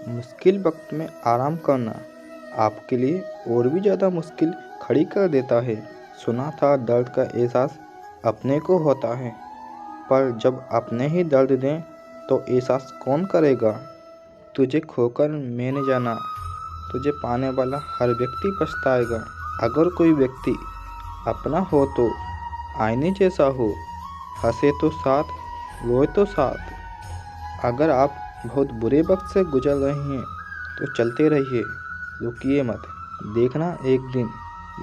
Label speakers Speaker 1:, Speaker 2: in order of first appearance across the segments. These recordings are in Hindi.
Speaker 1: मुश्किल वक्त में आराम करना आपके लिए और भी ज़्यादा मुश्किल खड़ी कर देता है। सुना था दर्द का एहसास अपने को होता है, पर जब अपने ही दर्द दें तो एहसास कौन करेगा। तुझे खोकर मैंने जाना, तुझे पाने वाला हर व्यक्ति पछताएगा। अगर कोई व्यक्ति अपना हो तो आईने जैसा हो, हंसे तो साथ, रोए तो साथ। अगर आप बहुत बुरे वक्त से गुजर रहे हैं तो चलते रहिए, रुकिए मत। देखना एक दिन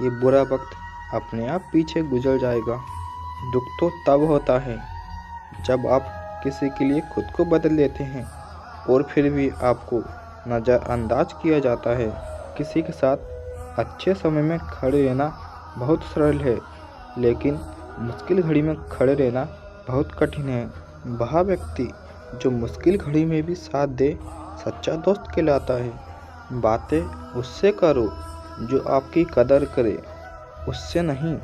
Speaker 1: ये बुरा वक्त अपने आप पीछे गुजर जाएगा। दुख तो तब होता है जब आप किसी के लिए खुद को बदल लेते हैं और फिर भी आपको नज़रअंदाज किया जाता है। किसी के साथ अच्छे समय में खड़े रहना बहुत सरल है, लेकिन मुश्किल घड़ी में खड़े रहना बहुत कठिन है। वह व्यक्ति जो मुश्किल घड़ी में भी साथ दे सच्चा दोस्त कहलाता है। बातें उससे करो जो आपकी कदर करे, उससे नहीं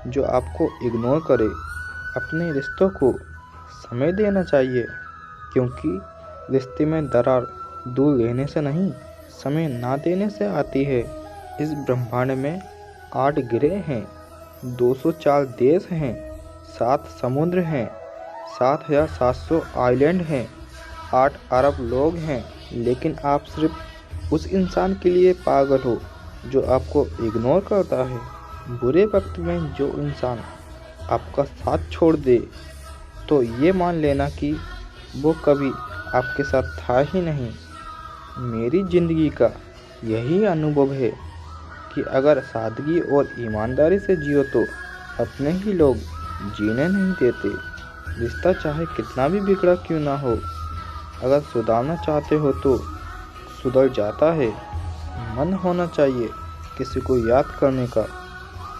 Speaker 1: जो आपको इग्नोर करे। अपने रिश्तों को समय देना चाहिए, क्योंकि रिश्ते में दरार दूर रहने से नहीं, समय ना देने से आती है। इस ब्रह्मांड में 8 ग्रह हैं, 204 देश हैं, 7 समुद्र हैं, 7,700 आइलैंड हैं, 8 अरब लोग हैं, लेकिन आप सिर्फ उस इंसान के लिए पागल हो जो आपको इग्नोर करता है। बुरे वक्त में जो इंसान आपका साथ छोड़ दे तो ये मान लेना कि वो कभी आपके साथ था ही नहीं। मेरी ज़िंदगी का यही अनुभव है कि अगर सादगी और ईमानदारी से जियो तो अपने ही लोग जीने नहीं देते। रिश्ता चाहे कितना भी बिगड़ा क्यों ना हो, अगर सुधारना चाहते हो तो सुधर जाता है। मन होना चाहिए किसी को याद करने का,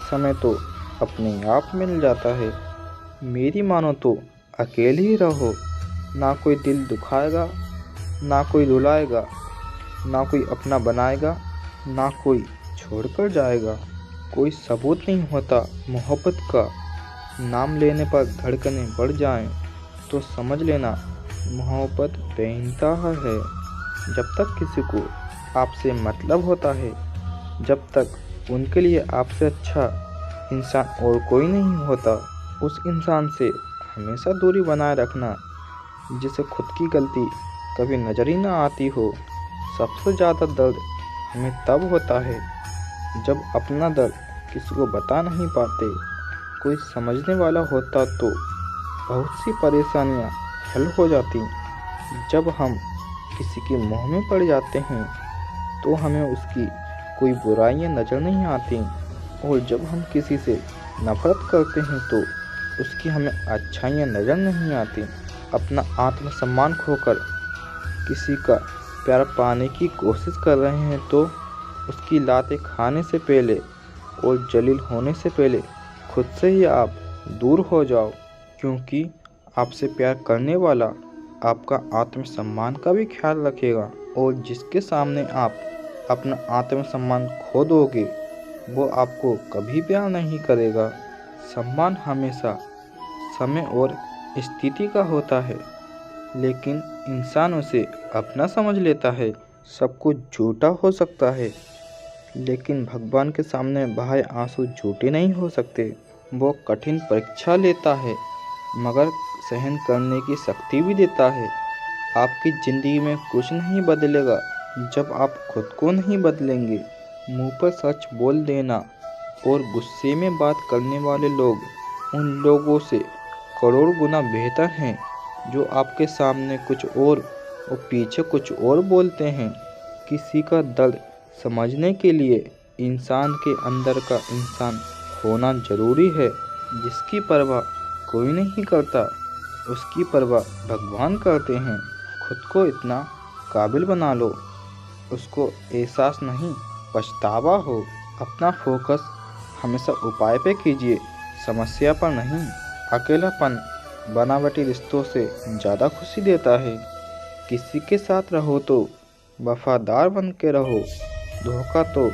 Speaker 1: समय तो अपने आप मिल जाता है। मेरी मानो तो अकेले ही रहो, ना कोई दिल दुखाएगा, ना कोई रुलाएगा, ना कोई अपना बनाएगा, ना कोई छोड़कर जाएगा। कोई सबूत नहीं होता मोहब्बत का। नाम लेने पर धड़कनें बढ़ जाएं तो समझ लेना मोहब्बत बेइंतहा है। जब तक किसी को आपसे मतलब होता है, जब तक उनके लिए आपसे अच्छा इंसान और कोई नहीं होता, उस इंसान से हमेशा दूरी बनाए रखना जिसे खुद की गलती कभी नज़र ही ना आती हो। सबसे ज़्यादा दर्द हमें तब होता है जब अपना दर्द किसी को बता नहीं पाते। कोई समझने वाला होता तो बहुत सी परेशानियां हल हो जाती। जब हम किसी के मुँह में पड़ जाते हैं तो हमें उसकी कोई बुराइयां नज़र नहीं आती, और जब हम किसी से नफरत करते हैं तो उसकी हमें अच्छाइयाँ नज़र नहीं आती। अपना आत्मसम्मान खोकर किसी का प्यार पाने की कोशिश कर रहे हैं तो उसकी लातें खाने से पहले और जलील होने से पहले खुद से ही आप दूर हो जाओ, क्योंकि आपसे प्यार करने वाला आपका आत्मसम्मान का भी ख्याल रखेगा। और जिसके सामने आप अपना आत्मसम्मान खो दोगे वो आपको कभी प्यार नहीं करेगा। सम्मान हमेशा समय और स्थिति का होता है, लेकिन इंसान उसे अपना समझ लेता है। सब कुछ झूठा हो सकता है, लेकिन भगवान के सामने बहाए आंसू झूठे नहीं हो सकते। वो कठिन परीक्षा लेता है मगर सहन करने की शक्ति भी देता है। आपकी ज़िंदगी में कुछ नहीं बदलेगा जब आप खुद को नहीं बदलेंगे। मुंह पर सच बोल देना और गुस्से में बात करने वाले लोग उन लोगों से करोड़ गुना बेहतर हैं जो आपके सामने कुछ और पीछे कुछ और बोलते हैं। किसी का दर्द समझने के लिए इंसान के अंदर का इंसान होना जरूरी है। जिसकी परवाह कोई नहीं करता, उसकी परवाह भगवान करते हैं। खुद को इतना काबिल बना लो उसको एहसास नहीं पछतावा हो। अपना फोकस हमेशा उपाय पे कीजिए, समस्या पर नहीं। अकेलापन बनावटी रिश्तों से ज़्यादा खुशी देता है। किसी के साथ रहो तो वफादार बन के रहो। धोखा तो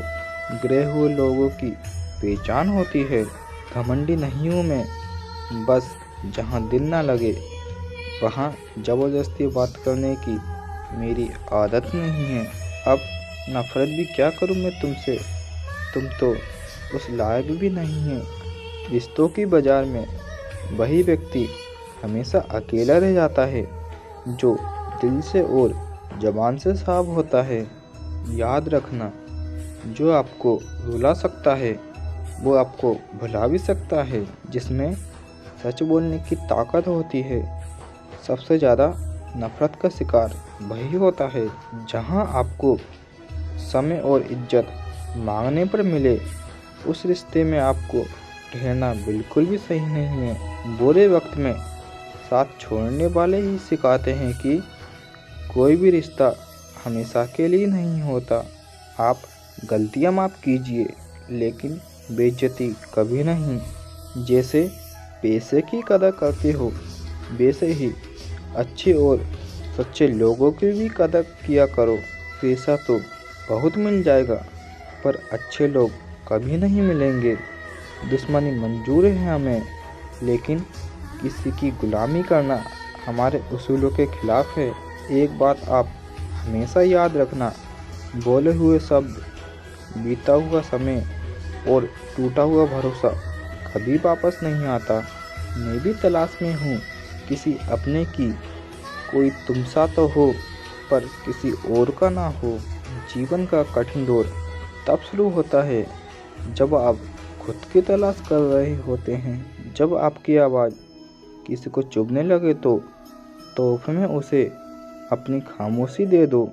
Speaker 1: गिरे हुए लोगों की पहचान होती है। घमंडी नहीं हूँ मैं, बस जहाँ दिल ना लगे वहाँ ज़बरदस्ती बात करने की मेरी आदत नहीं है। अब नफ़रत भी क्या करूं मैं तुमसे, तुम तो उस लायक भी नहीं है। रिश्तों की बाजार में वही व्यक्ति हमेशा अकेला रह जाता है जो दिल से और ज़बान से साफ होता है। याद रखना, जो आपको रुला सकता है वो आपको भुला भी सकता है। जिसमें सच बोलने की ताकत होती है, सबसे ज़्यादा नफ़रत का शिकार वही होता है जहां आपको समय और इज्जत मांगने पर मिले। उस रिश्ते में आपको ठहरना बिल्कुल भी सही नहीं है। बुरे वक्त में साथ छोड़ने वाले ही सिखाते हैं कि कोई भी रिश्ता हमेशा के लिए नहीं होता। आप गलतियां माफ़ कीजिए, लेकिन बेइज्जती कभी नहीं। जैसे पैसे की कदर करते हो, वैसे ही अच्छे और सच्चे लोगों की भी कदर किया करो। पैसा तो बहुत मिल जाएगा, पर अच्छे लोग कभी नहीं मिलेंगे। दुश्मनी मंजूर है हमें, लेकिन किसी की गुलामी करना हमारे उसूलों के खिलाफ है। एक बात आप हमेशा याद रखना, बोले हुए शब्द, बीता हुआ समय और टूटा हुआ भरोसा कभी वापस नहीं आता। मैं भी तलाश में हूँ किसी अपने की। कोई तुम सा तो हो, पर किसी और का ना हो। जीवन का कठिन दौर तब शुरू होता है जब आप खुद की तलाश कर रहे होते हैं। जब आपकी आवाज़ किसी को चुभने लगे तो तोहफे में उसे अपनी खामोशी दे दो।